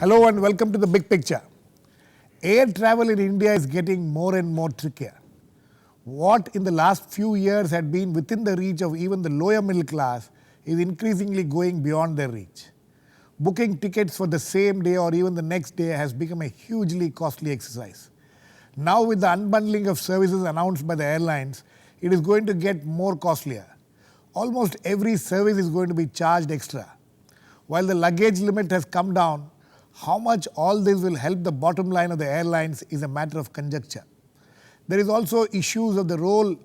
Hello and welcome to the big picture. Air travel in India is getting more and more trickier. What in the last few years had been within the reach of even the lower middle class is increasingly going beyond their reach. Booking tickets for the same day or even the next day has become a hugely costly exercise. Now with the unbundling of services announced by the airlines, it is going to get more costlier. Almost every service is going to be charged extra. While the luggage limit has come down, how much all this will help the bottom line of the airlines is a matter of conjecture. There is also issues of the role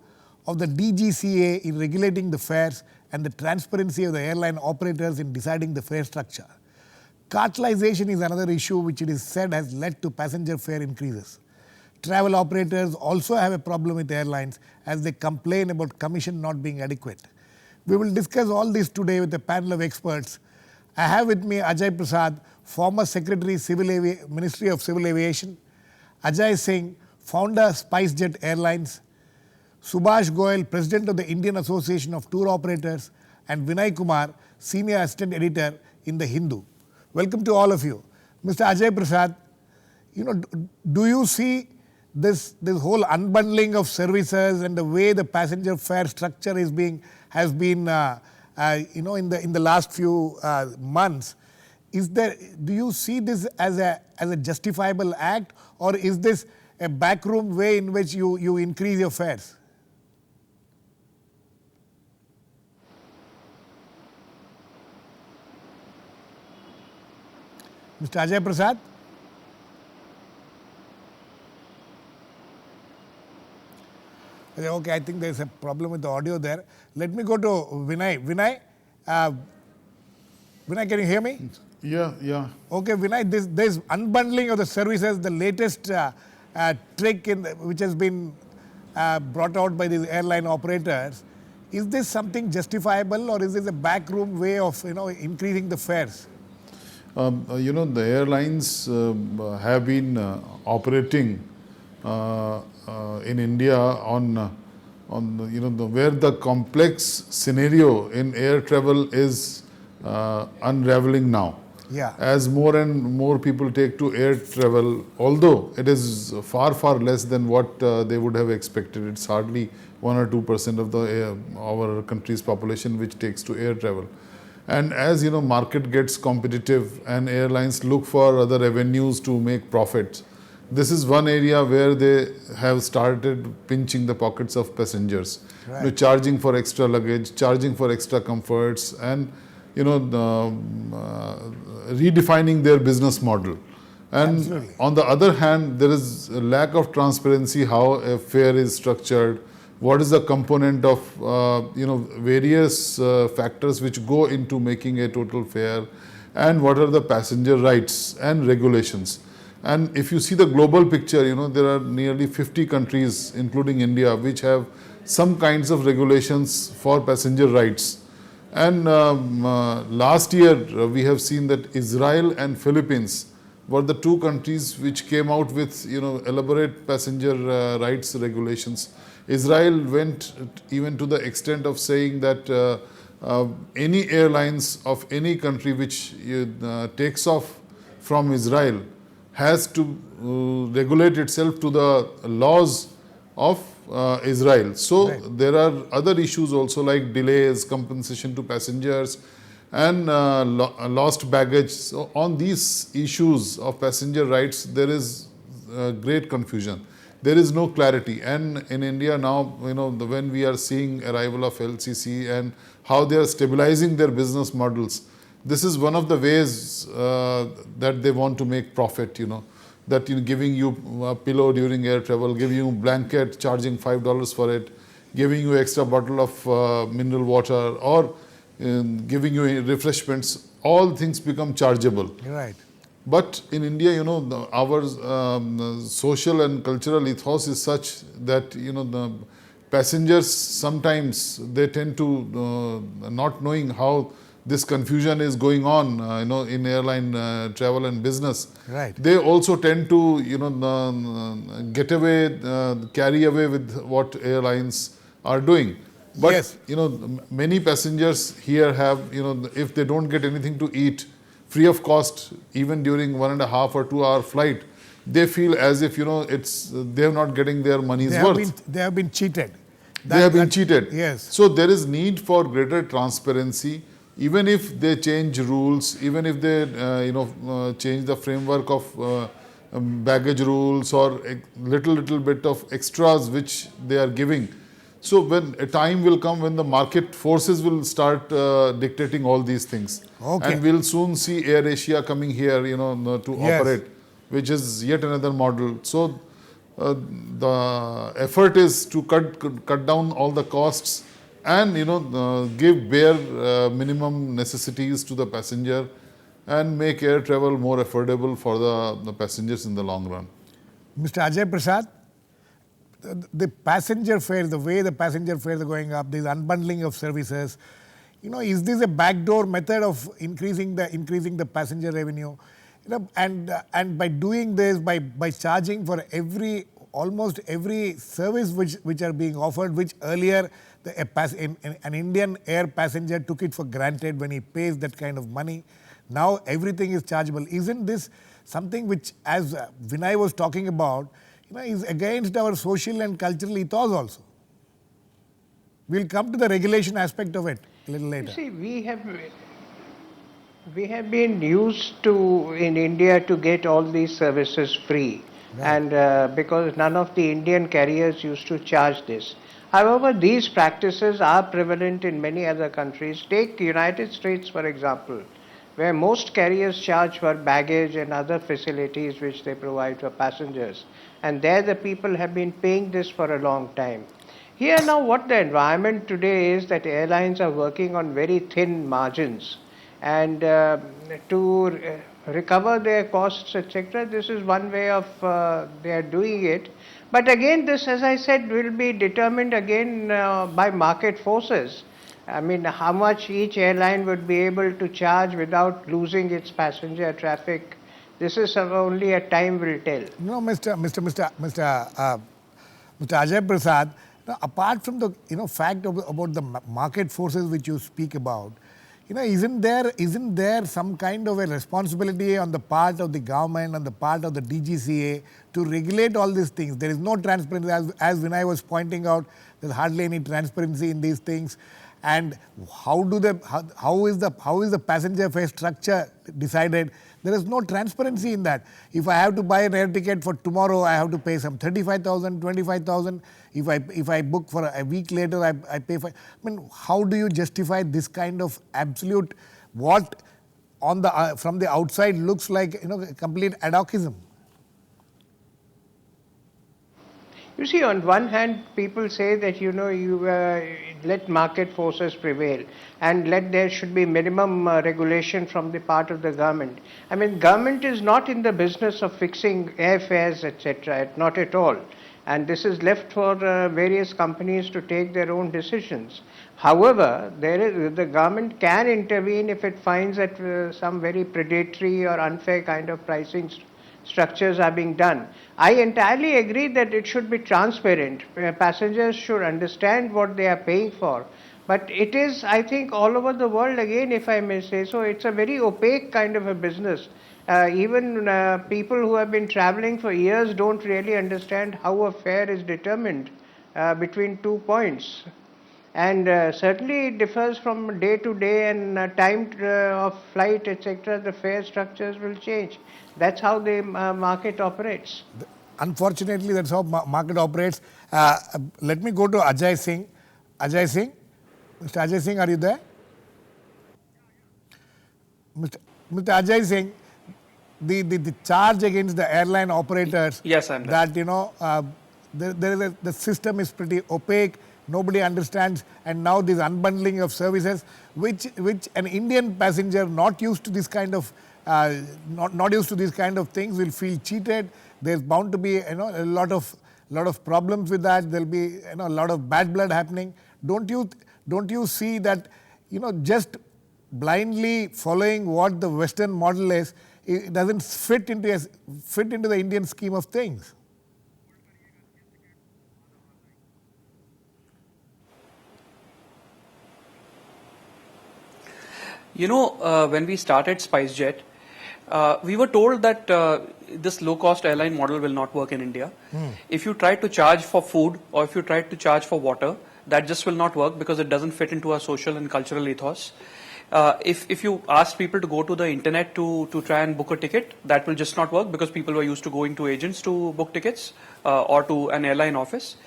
of the DGCA in regulating the fares and the transparency of the airline operators in deciding the fare structure. Cartelization is another issue which it is said has led to passenger fare increases. Travel operators also have a problem with airlines as they complain about commission not being adequate. We will discuss all this today with a panel of experts. I have with me Ajay Prasad, former Secretary, Ministry of Civil Aviation, Ajay Singh, founder Spicejet Airlines, Subhash Goyal, President of the Indian Association of Tour Operators, and Vinay Kumar, Senior Assistant Editor in The Hindu. Welcome to all of you. Mr. Ajay Prasad, do you see this whole unbundling of services and the way the passenger fare structure has been in the last few months? Do you see this as a justifiable act, or is this a backroom way in which you increase your fares? Mr. Ajay Prasad? Okay, I think there's a problem with the audio there. Let me go to Vinay. Vinay, can you hear me? Yeah. Okay, Vinay, there's unbundling of the services, the latest trick which has been brought out by these airline operators. Is this something justifiable, or is this a backroom way of increasing the fares? The airlines have been operating in India on where the complex scenario in air travel is unraveling now. Yeah. As more and more people take to air travel, although it is far less than what they would have expected. It's hardly 1 or 2% of our country's population which takes to air travel. And as market gets competitive and airlines look for other avenues to make profits, this is one area where they have started pinching the pockets of passengers, right. Charging for extra luggage, charging for extra comforts, and redefining their business model. And Absolutely. On the other hand, there is a lack of transparency how a fare is structured, what is the component of various factors which go into making a total fare, and what are the passenger rights and regulations. And if you see the global picture, there are nearly 50 countries, including India, which have some kinds of regulations for passenger rights. And last year, we have seen that Israel and Philippines were the two countries which came out with, elaborate passenger rights regulations. Israel went even to the extent of saying that any airlines of any country which takes off from Israel has to regulate itself to the laws of Israel. So right. There are other issues also like delays, compensation to passengers, and lost baggage. So on these issues of passenger rights, there is great confusion. There is no clarity. And in India now, when we are seeing arrival of LCC and how they are stabilizing their business models, this is one of the ways that they want to make profit, giving you a pillow during air travel, giving you a blanket, charging $5 for it, giving you extra bottle of mineral water, or giving you refreshments. All things become chargeable. Right. But in India, our social and cultural ethos is such that, the passengers sometimes they tend to not knowing how this confusion is going on, in airline travel and business. Right. They also tend to, get away, carry away with what airlines are doing. But, yes. Many passengers here have, if they don't get anything to eat, free of cost, even during 1.5 or 2 hour flight, they feel as if, they're not getting their money's worth. They have been cheated. They have been cheated. Yes. So there is need for greater transparency, even if they change rules, even if they change the framework of baggage rules or a little bit of extras which they are giving. So when a time will come when the market forces will start dictating all these things, Okay. and we'll soon see Air Asia coming here, to Yes. operate, which is yet another model. So the effort is to cut down all the costs and give bare minimum necessities to the passenger and make air travel more affordable for the passengers in the long run. Mr. Ajay Prasad, the passenger fares, the way the passenger fares are going up, this unbundling of services, is this a backdoor method of increasing the passenger revenue? And by doing this, by charging for almost every service which are being offered, which earlier an Indian air passenger took it for granted when he pays that kind of money. Now everything is chargeable. Isn't this something which, as Vinay was talking about, is against our social and cultural ethos also? We'll come to the regulation aspect of it a little later. You see, we have been used to in India to get all these services free, Right. and because none of the Indian carriers used to charge this. However, these practices are prevalent in many other countries. Take United States, for example, where most carriers charge for baggage and other facilities which they provide for passengers. And there the people have been paying this for a long time. Here now what the environment today is that airlines are working on very thin margins, and to recover their costs, etc., this is one way of they are doing it. But again, this, as I said, will be determined again by market forces. I mean, how much each airline would be able to charge without losing its passenger traffic. This is only a time will tell. Mr. Ajay Prasad, apart from the fact about the market forces which you speak about, isn't there some kind of a responsibility on the part of the government, on the part of the DGCA to regulate all these things? There is no transparency, as Vinay was pointing out. There's hardly any transparency in these things. And how is the passenger fare structure decided? There is no transparency in that. If I have to buy an air ticket for tomorrow, I have to pay some 35,000, 25,000. If I book for a week later, I pay for. I mean, how do you justify this kind of absolute what on the from the outside looks like complete ad hocism? You see, on one hand, people say that you let market forces prevail, and there should be minimum regulation from the part of the government. I mean, government is not in the business of fixing airfares, etc. Not at all, and this is left for various companies to take their own decisions. However, the government can intervene if it finds that some very predatory or unfair kind of pricing structures are being done. I entirely agree that it should be transparent. Passengers should understand what they are paying for. But it is, I think, all over the world, again, if I may say so, it's a very opaque kind of a business. Even people who have been traveling for years don't really understand how a fare is determined between 2 points. And certainly it differs from day to day, and time of flight, etc. The fare structures will change. That's how the market operates. Unfortunately, that's how market operates. Let me go to Ajay Singh. Ajay Singh, Mr. Ajay Singh, are you there? Mr. Ajay Singh, the charge against the airline operators. Yes, I'm there. That the system is pretty opaque. Nobody understands, and now this unbundling of services, which an Indian passenger not used to this kind of not used to these kind of things will feel cheated. There's bound to be a lot of problems with that. There'll be a lot of bad blood happening. Don't you see that just blindly following what the Western model is, it doesn't fit into the Indian scheme of things. When we started Spicejet, we were told that this low-cost airline model will not work in India. If you try to charge for food or if you try to charge for water, that just will not work because it doesn't fit into our social and cultural ethos. If you ask people to go to the internet to try and book a ticket, that will just not work because people were used to going to agents to book tickets or to an airline office.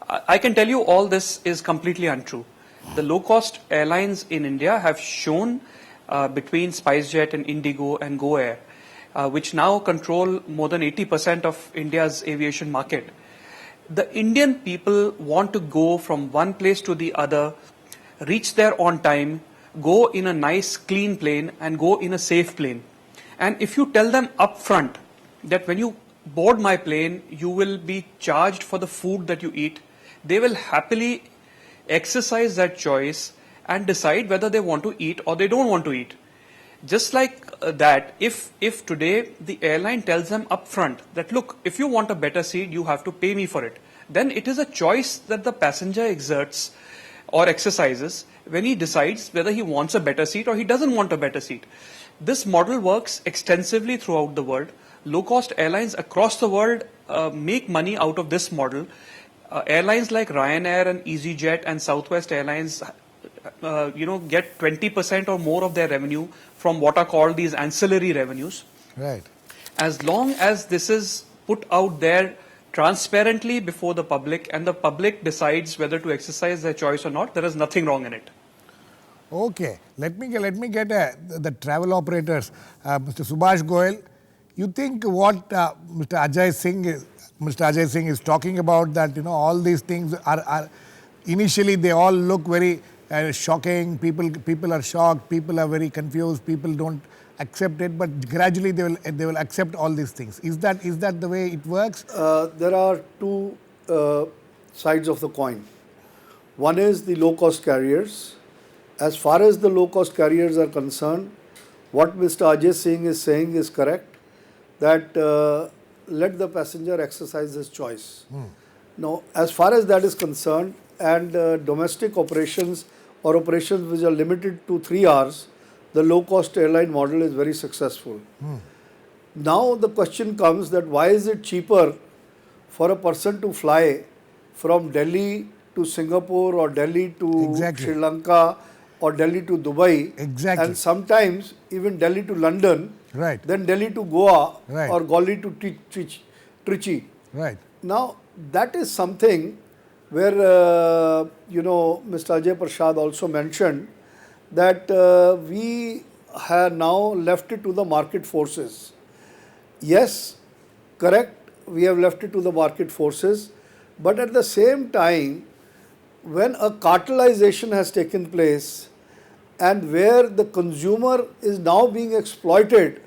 I can tell you all this is completely untrue. The low-cost airlines in India have shown between Spicejet and Indigo and Goyal, which now control more than 80% of India's aviation market. The Indian people want to go from one place to the other, reach there on time, go in a nice clean plane and go in a safe plane. And if you tell them upfront that when you board my plane, you will be charged for the food that you eat, they will happily exercise that choice and decide whether they want to eat or they don't want to eat. Just like that, if today the airline tells them upfront that, look, if you want a better seat, you have to pay me for it, then it is a choice that the passenger exerts or exercises when he decides whether he wants a better seat or he doesn't want a better seat. This model works extensively throughout the world. Low-cost airlines across the world make money out of this model. Airlines like Ryanair and EasyJet and Southwest Airlines get 20% or more of their revenue from what are called these ancillary revenues. Right. As long as this is put out there transparently before the public and the public decides whether to exercise their choice or not, there is nothing wrong in it. Okay, let me get the travel operators, Mr. Subhash Goyal. You think what Mr. Ajay Singh is talking about, that all these things are initially they all look very shocking. People are shocked. People are very confused. People don't accept it, but gradually they will accept all these things. Is that the way it works? There are two sides of the coin. One is the low-cost carriers. As far as the low-cost carriers are concerned, what Mr. Ajay Singh is saying is correct, that let the passenger exercise his choice. Now, as far as that is concerned, and domestic operations or operations which are limited to 3 hours, the low-cost airline model is very successful. Now the question comes that why is it cheaper for a person to fly from Delhi to Singapore or Delhi to Sri Lanka or Delhi to Dubai, and sometimes even Delhi to London, then Delhi to Goa or Goyal to Trichy. Right. Now that is something where Mr. Ajay Prasad also mentioned that we have now left it to the market forces. Yes, correct, we have left it to the market forces, but at the same time, when a cartelization has taken place and where the consumer is now being exploited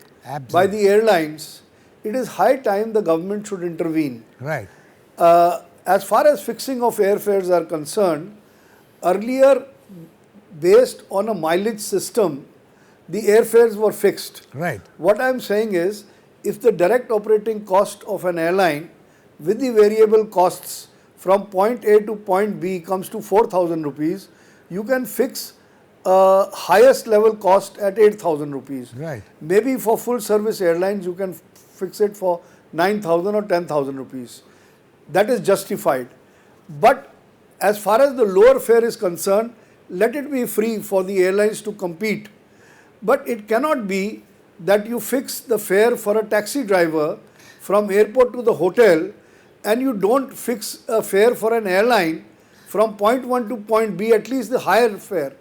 by the airlines, it is high time the government should intervene. Right. As far as fixing of airfares are concerned, earlier, based on a mileage system, the airfares were fixed. Right. What I am saying is, if the direct operating cost of an airline with the variable costs from point A to point B comes to 4,000 rupees, you can fix highest level cost at 8,000 rupees. Right. Maybe for full service airlines, you can fix it for 9,000 or 10,000 rupees. That is justified. But as far as the lower fare is concerned, let it be free for the airlines to compete. But it cannot be that you fix the fare for a taxi driver from airport to the hotel and you don't fix a fare for an airline from point 1 to point B, at least the higher fare.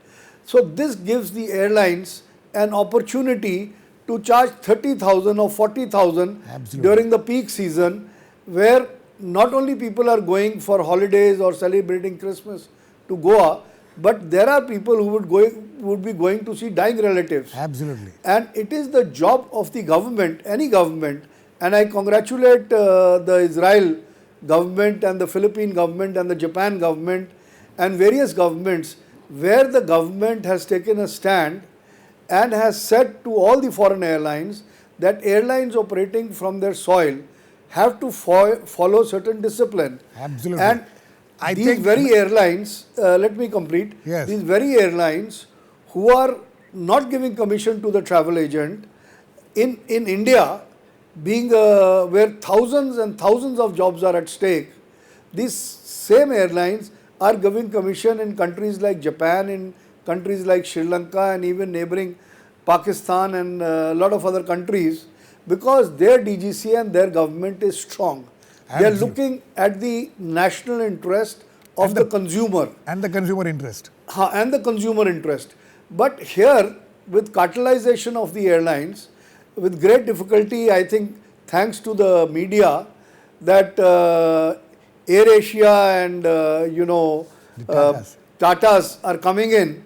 So this gives the airlines an opportunity to charge 30,000 or 40,000 during the peak season, where not only people are going for holidays or celebrating Christmas to Goa, but there are people who would be going to see dying relatives. Absolutely. And it is the job of the government, any government, and I congratulate the Israel government and the Philippine government and the Japan government and various governments, where the government has taken a stand and has said to all the foreign airlines that airlines operating from their soil have to follow certain discipline. Absolutely. And these very airlines, let me complete, Yes. these very airlines who are not giving commission to the travel agent, in India, being where thousands and thousands of jobs are at stake, these same airlines are giving commission in countries like Japan, in countries like Sri Lanka, and even neighboring Pakistan and a lot of other countries, because their DGC and their government is strong. They are looking at the national interest of the consumer. And the consumer interest. And the consumer interest. But here, with cartelization of the airlines, with great difficulty, I think, thanks to the media, that AirAsia and, Tatas are coming in.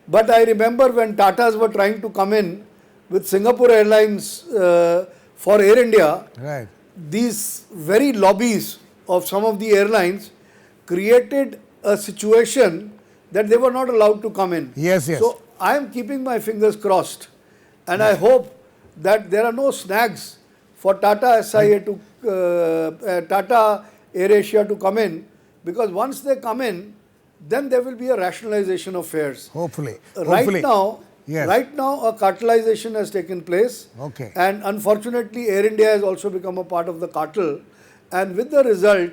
But I remember when Tatas were trying to come in with Singapore Airlines for Air India, Right. these very lobbies of some of the airlines created a situation that they were not allowed to come in. Yes, yes. So I am keeping my fingers crossed, and I hope that there are no snags for Tata SIA to Tata AirAsia to come in, because once they come in, then there will be a rationalization of fares. Hopefully. Right now, Yes. right now a cartelization has taken place. Okay. And unfortunately, Air India has also become a part of the cartel. And with the result,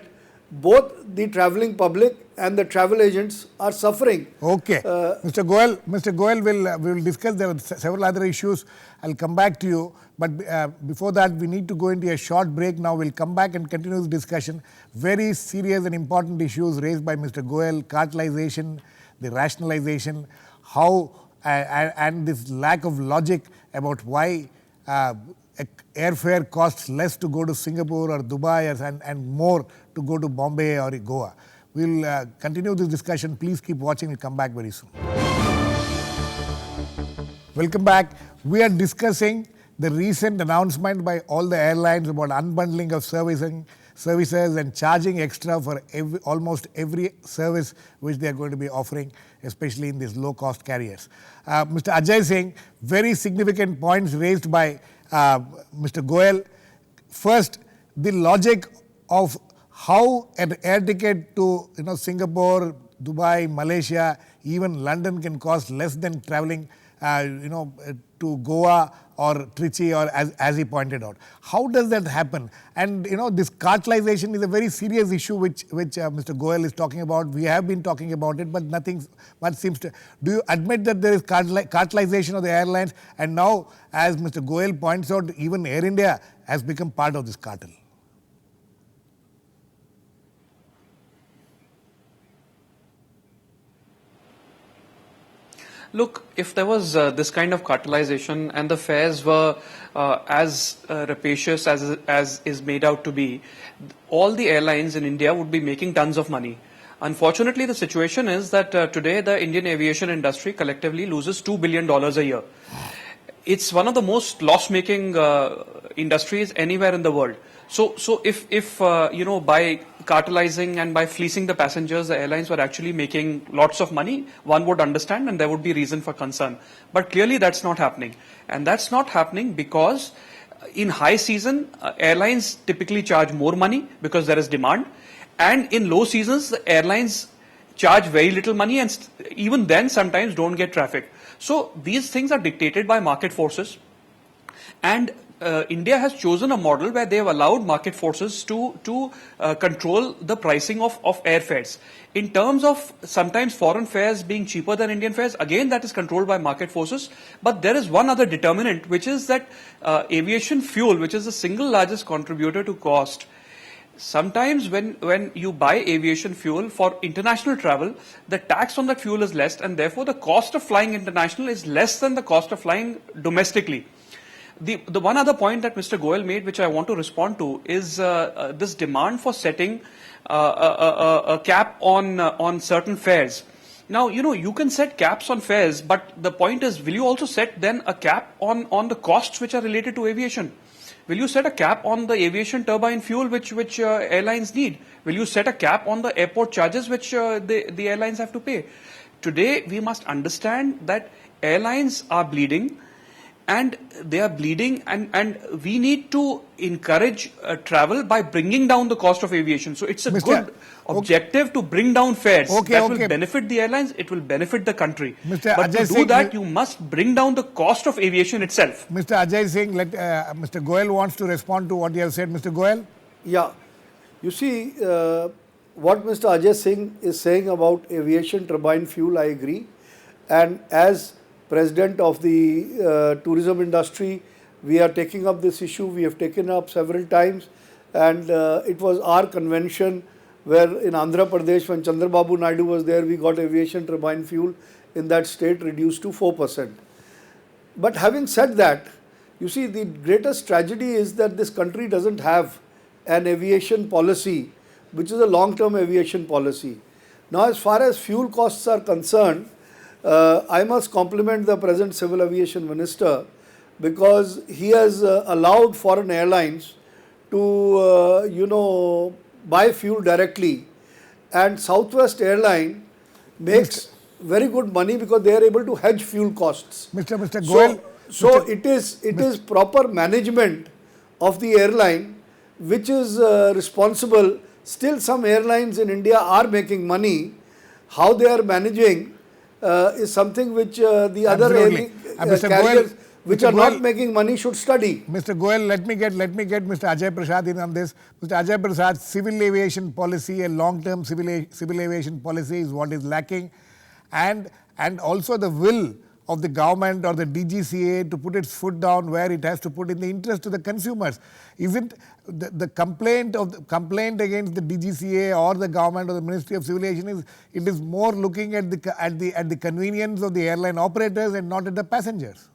both the travelling public and the travel agents are suffering. Okay. Mr. Goyal will discuss. There are several other issues. I'll come back to you. But before that, we need to go into a short break now. We'll come back and continue the discussion. Very serious and important issues raised by Mr. Goyal: cartelization, the rationalization, how and this lack of logic about why airfare costs less to go to Singapore or Dubai and more to go to Bombay or Goa. We'll continue this discussion. Please keep watching. We'll come back very soon. Welcome back. We are discussing the recent announcement by all the airlines about unbundling of services and charging extra for almost every service which they are going to be offering, especially in these low-cost carriers. Mr. Ajay Singh, very significant points raised by Mr. Goyal. First, the logic of how an air ticket to Singapore, Dubai, Malaysia, even London can cost less than traveling to Goa or Trichy, or as he pointed out. How does that happen? And this cartelization is a very serious issue which Mr. Goyal is talking about. We have been talking about it, but nothing much seems to. Do you admit that there is cartelization of the airlines? And now, as Mr. Goyal points out, even Air India has become part of this cartel. Look, if there was this kind of cartelization and the fares were as rapacious as is made out to be, all the airlines in India would be making tons of money. Unfortunately, the situation is that today the Indian aviation industry collectively loses $2 billion a year. It's one of the most loss-making industries anywhere in the world. So if by cartelizing and by fleecing the passengers, the airlines were actually making lots of money, one would understand and there would be reason for concern. But clearly that's not happening. And that's not happening because in high season, airlines typically charge more money because there is demand. And in low seasons, the airlines charge very little money and even then sometimes don't get traffic. So these things are dictated by market forces. And India has chosen a model where they have allowed market forces to control the pricing of airfares. In terms of sometimes foreign fares being cheaper than Indian fares, again that is controlled by market forces. But there is one other determinant, which is that aviation fuel, which is the single largest contributor to cost. Sometimes when you buy aviation fuel for international travel, the tax on that fuel is less, and therefore the cost of flying international is less than the cost of flying domestically. The one other point that Mr. Goyal made, which I want to respond to, is this demand for setting a cap on certain fares. Now, you can set caps on fares, but the point is, will you also set then a cap on the costs which are related to aviation? Will you set a cap on the aviation turbine fuel which airlines need? Will you set a cap on the airport charges which the airlines have to pay? Today, we must understand that airlines are bleeding. and they are bleeding, and we need to encourage travel by bringing down the cost of aviation. So it's a good objective to bring down fares. That will benefit the airlines, it will benefit the country. Mr. But Ajay to do Singh, that, you must bring down the cost of aviation itself. Mr. Ajay Singh, Mr. Goyal wants to respond to what you have said. Mr. Goyal? Yeah, you see, what Mr. Ajay Singh is saying about aviation turbine fuel, I agree. And as president of the tourism industry, we are taking up this issue. We have taken up several times, and it was our convention where in Andhra Pradesh, when Chandrababu Naidu was there, we got aviation turbine fuel in that state reduced to 4%. But having said that, you see, the greatest tragedy is that this country doesn't have an aviation policy, which is a long-term aviation policy. Now, as far as fuel costs are concerned, I must compliment the present Civil Aviation Minister, because he has allowed foreign airlines to, buy fuel directly. And Southwest Airline makes very good money because they are able to hedge fuel costs. Mr. Goyal. So it is proper management of the airline which is responsible. Still, some airlines in India are making money. How they are managing is something which the other carriers which are not making money should study. Mr. Goyal, let me get Mr. Ajay Prasad in on this. Mr. Ajay Prasad, civil aviation policy, a long-term civil aviation policy is what is lacking, and also the will of the government or the DGCA to put its foot down where it has to put in the interest of the consumers. Isn't the complaint against the DGCA or the government or the Ministry of Civil Aviation is more looking at the convenience of the airline operators and not at the passengers?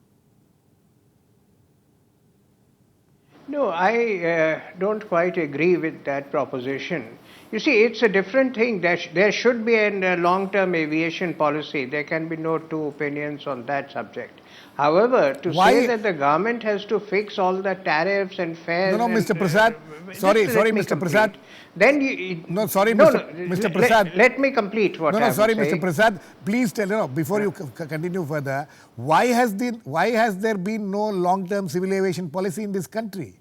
No, I don't quite agree with that proposition. You see, it's a different thing. There should be a long-term aviation policy. There can be no two opinions on that subject. However, to say that the government has to fix all the tariffs and fares... No, Mr. Prasad. Sorry, Mr. Prasad. Then Mr. Prasad. Let me complete what I was saying. Mr. Prasad. Please tell, before you continue further, why has there been no long-term civil aviation policy in this country?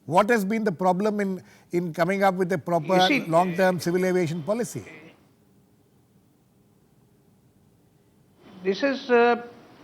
What has been the problem in coming up with a proper long-term civil aviation policy? This is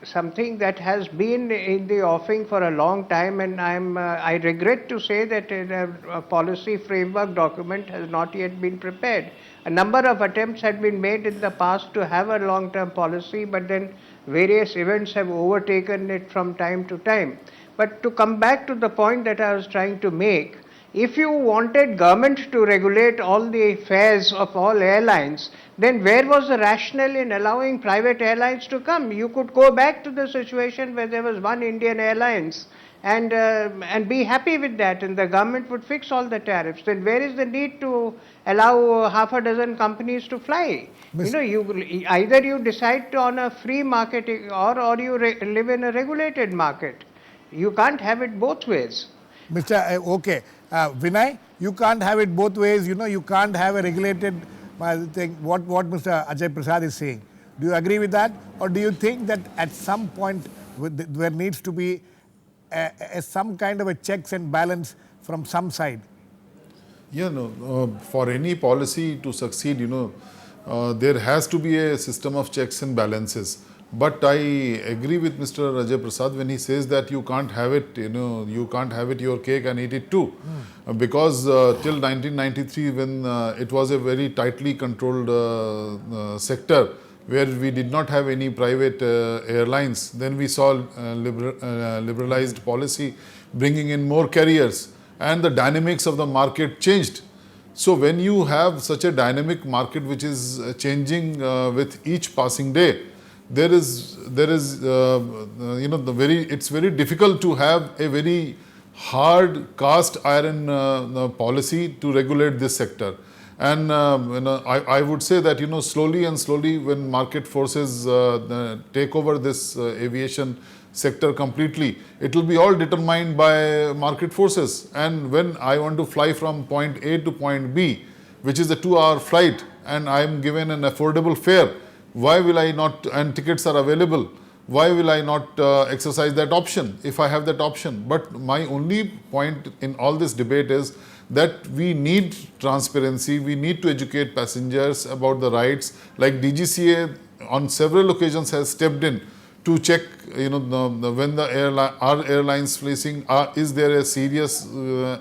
something that has been in the offing for a long time, and I regret to say that a policy framework document has not yet been prepared. A number of attempts had been made in the past to have a long-term policy, but then various events have overtaken it from time to time. But to come back to the point that I was trying to make, if you wanted government to regulate all the fares of all airlines, then where was the rationale in allowing private airlines to come? You could go back to the situation where there was one Indian Airlines and be happy with that, and the government would fix all the tariffs. Then where is the need to allow half a dozen companies to fly? Either you decide on a free market or you live in a regulated market. You can't have it both ways. Vinay, you can't have it both ways. You can't have a regulated thing. What Mr. Ajay Prasad is saying. Do you agree with that? Or do you think that at some point there needs to be some kind of a checks and balance from some side? For any policy to succeed, there has to be a system of checks and balances. But I agree with Mr. Ajay Prasad when he says that you can't have it, you can't have it your cake and eat it too. Because till 1993, when it was a very tightly controlled sector where we did not have any private airlines, then we saw liberalized policy bringing in more carriers and the dynamics of the market changed. So when you have such a dynamic market which is changing with each passing day, it's very difficult to have a very hard cast iron policy to regulate this sector. And I would say that slowly when market forces take over this aviation sector completely, it will be all determined by market forces. And when I want to fly from point A to point B, which is a 2-hour flight, and I am given an affordable fare, why will I not, and tickets are available, why will I not exercise that option if I have that option? But my only point in all this debate is that we need transparency, we need to educate passengers about the rights. Like DGCA on several occasions has stepped in to check, when the are airlines facing, is there a serious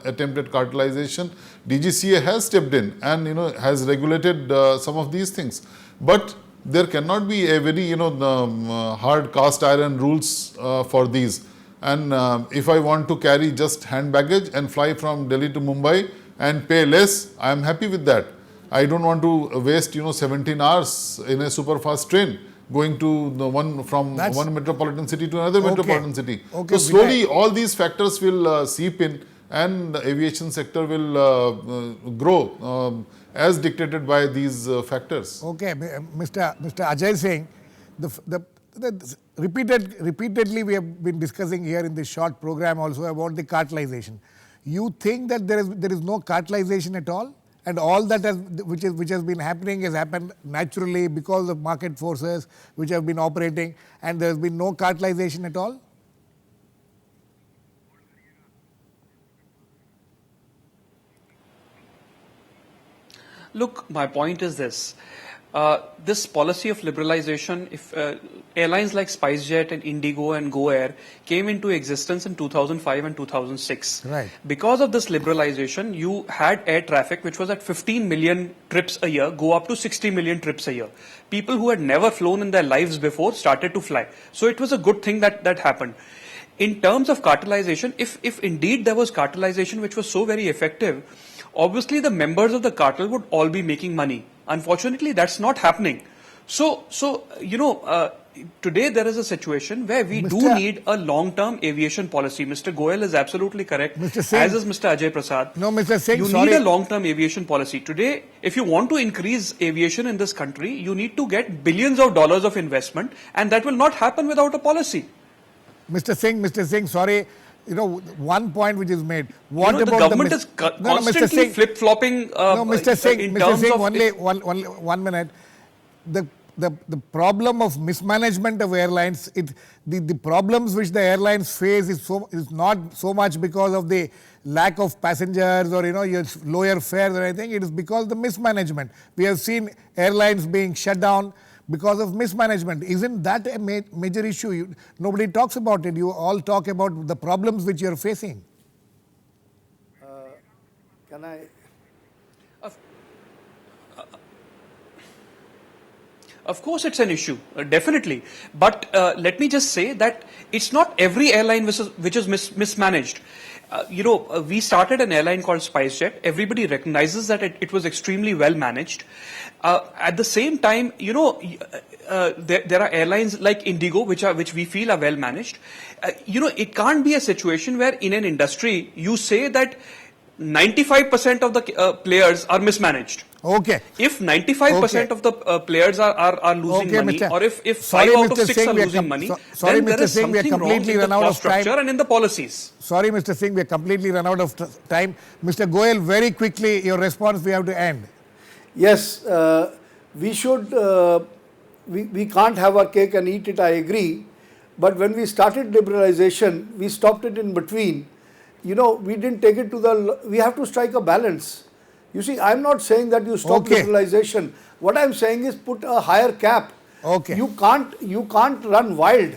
attempt at cartelization? DGCA has stepped in and has regulated some of these things, but there cannot be a very hard cast iron rules for these. And if I want to carry just hand baggage and fly from Delhi to Mumbai and pay less, I am happy with that. I don't want to waste 17 hours in a super fast train going to the one from one metropolitan city to another metropolitan city. Okay, So slowly all these factors will seep in and the aviation sector will grow as dictated by these factors. Okay, Mr. Ajay Singh, repeatedly we have been discussing here in this short program also about the cartelization. You think that there is no cartelization at all? And all that which has been happening has happened naturally because of market forces which have been operating, and there has been no cartelization at all? Look, my point is this. This policy of liberalization, if airlines like Spicejet and Indigo and GoAir came into existence in 2005 and 2006. Right. Because of this liberalization, you had air traffic which was at 15 million trips a year go up to 60 million trips a year. People who had never flown in their lives before started to fly. So it was a good thing that happened. In terms of cartelization, if indeed there was cartelization which was so very effective, obviously the members of the cartel would all be making money. Unfortunately, that's not happening. So today there is a situation where we do need a long-term aviation policy. Mr. Goyal is absolutely correct, Mr. Singh, as is Mr. Ajay Prasad. No, Mr. Singh, you need a long-term aviation policy. Today, if you want to increase aviation in this country, you need to get billions of dollars of investment, and that will not happen without a policy. Mr. Singh, sorry. One point which is made. What about the government is constantly flip-flopping Mr. Singh, in terms of... only 1 minute. The problem of mismanagement of airlines, the problems which the airlines face is not so much because of the lack of passengers or your lower fares or anything. It is because of the mismanagement. We have seen airlines being shut down because of mismanagement. Isn't that a major issue? Nobody talks about it. You all talk about the problems which you are facing. Can I? Of course, it's an issue, definitely. But let me just say that it's not every airline which is mismanaged. We started an airline called Spicejet. Everybody recognizes that it was extremely well managed. At the same time, there are airlines like Indigo, which we feel are well managed. It can't be a situation where in an industry you say that 95% of the players are mismanaged. Okay. If 95% of the players are losing money, or if 5 out of 6 are losing money, then there is something wrong in the cost structure and in the policies. Sorry, Mr. Singh, we are completely run out of time. Mr. Goyal, very quickly, your response, we have to end. Yes, we should, we can't have our cake and eat it, I agree. But when we started liberalization, we stopped it in between. We didn't take it to we have to strike a balance. You see, I'm not saying that you stop liberalization. What I'm saying is put a higher cap. Okay. You can't run wild.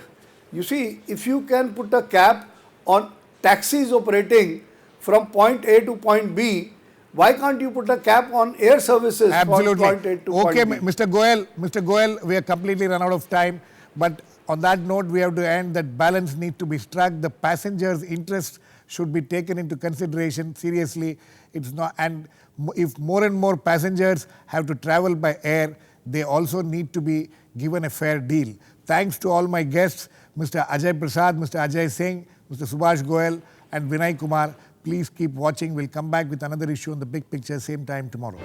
You see, if you can put a cap on taxis operating from point A to point B, why can't you put a cap on air services Absolutely. from point A to point B? Okay, Mr. Goyal, we are completely run out of time. But on that note, we have to end. That balance needs to be struck. The passengers' interests should be taken into consideration seriously. It's not, and if more and more passengers have to travel by air, they also need to be given a fair deal. Thanks to all my guests, Mr. Ajay Prasad, Mr. Ajay Singh, Mr. Subhash Goyal, and Vinay Kumar. Please keep watching. We'll come back with another issue on The Big Picture, same time tomorrow.